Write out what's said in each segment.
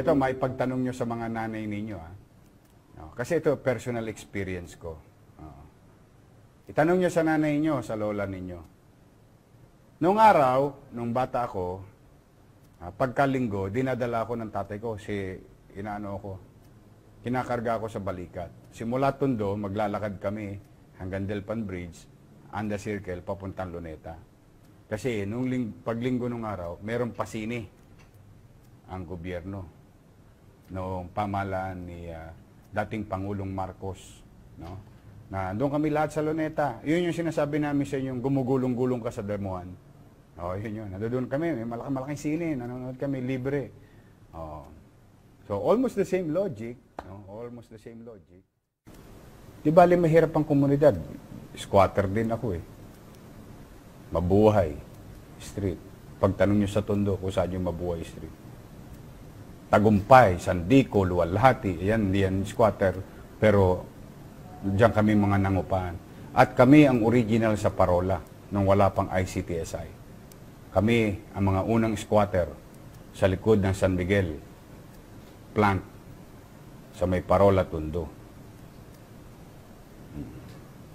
ito, maipagtanong nyo sa mga nanay ninyo. No, kasi ito, personal experience ko. Itanong nyo sa nanay nyo, sa lola ninyo. Noong araw, nung bata ako, pagkalinggo, dinadala ako ng tatay ko. Kinakarga ako sa balikat. Simula Tondo, maglalakad kami hanggang Delpan Bridge, Anda Circle, papuntang Luneta. Kasi nung paglinggo nung araw, merong pasini ang gobyerno noong pamahalaan ni dating Pangulong Marcos. No? Na doon kami lahat sa Luneta. Yun yung sinasabi namin sa inyong gumugulong-gulong ka sa damuhan. Yun. Doon kami, may malaking sine, nanonood kami, libre. So, almost the same logic. No? Almost the same logic. Di bali mahirap ang komunidad. Squatter din ako eh. Mabuhay. Street. Pagtanong nyo sa Tondo kung saan yung Mabuhay Street. Tagumpay, Sandico, Luwalhati, yan squatter. Pero, diyan kami mga nangupahan. At kami ang original sa Parola nung wala pang ICTSI. Kami ang mga unang squatter sa likod ng San Miguel plant sa may Parola, Tondo.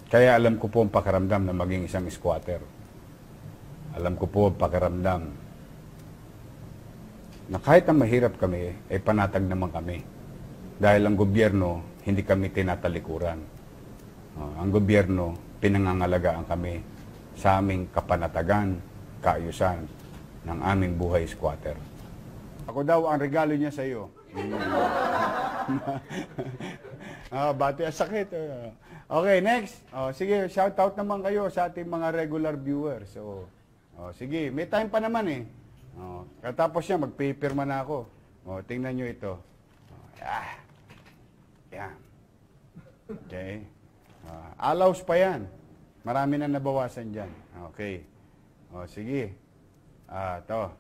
Kaya alam ko po ang pakiramdam na maging isang squatter. Alam ko po ang pakiramdam na kahit ang mahirap kami, ay panatag naman kami. Dahil ang gobyerno, hindi kami tinatalikuran. Ang gobyerno, pinangangalagaan kami sa aming kapanatagan, kaayusan ng aming buhay squatter. Ako daw ang regalo niya sa iyo. Bati, sakit. Okay, next. Sige, shout out naman kayo sa ating mga regular viewers. Sige, may time pa naman eh. Katapos niya, magpipirma na ako. Tingnan nyo ito. Yan. Okay. Allows pa yan. Marami na nabawasan dyan. Okay. Sige. Ito.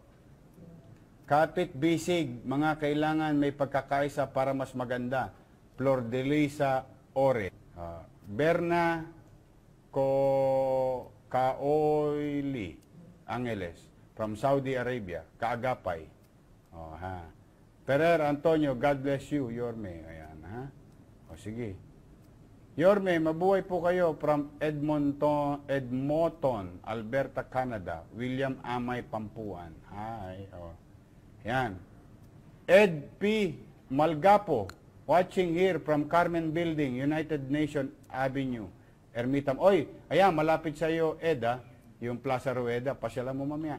Kapit bisig, mga kailangan may pagkakaisa para mas maganda. Flor de Lisa Ore. Berna Kaoili Angeles from Saudi Arabia. Kaagapay. Perer Antonio, God bless you, Yorme. Ayan, ha? Sige. Yorme, mabuhay po kayo from Edmonton, Alberta, Canada. William Amay Pampuan. Hi. Yan. Ed P. Malgapo, watching here from Carmen Building, United Nations Avenue, Ermitam. Oy, ayan, malapit sa iyo, Ed, yung Plaza Rueda. Pasyalan mo mamaya.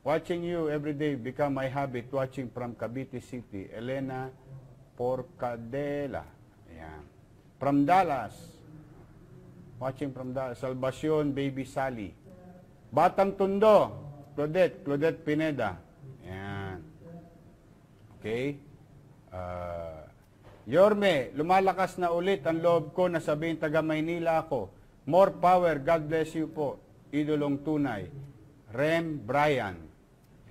Watching you every day, become my habit, watching from Cavite City. Elena Porcadela. Ayan. From Dallas. Watching from Dallas. Salvacion, Baby Sally. Batang Tondo. Claudette Pineda. Ayan. Okay. Yorme, lumalakas na ulit ang loob ko na sabihin taga Maynila ako. More power, God bless you po. Idolong tunay. Rem Brian.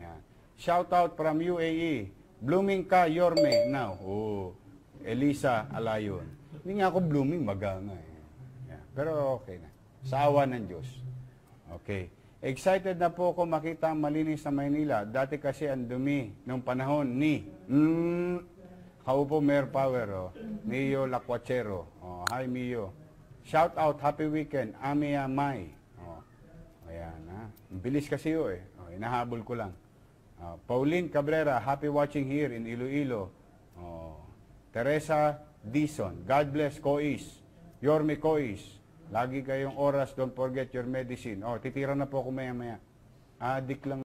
Ayan. Shout out from UAE. Blooming ka, Yorme. Now. Elisa Alayon. Hindi nga ako blooming, maganga eh. Yeah. Pero okay na. Sa awa ng Diyos. Okay. Excited na po ako makita ang malinis na Maynila. Dati kasi ang dumi nung panahon ni Kaupo Mayor Power. Mio Lacuachero. Hi Mio. Shout out, happy weekend. Amia May. Ayan ha. Bilis kasi yun eh. Inahabol ko lang. Pauline Cabrera, happy watching here in Iloilo. Teresa Dison, God bless Cois. Yorme Cois. Lagi kayong oras, don't forget your medicine. Titira na po ako maya-maya. Adik lang.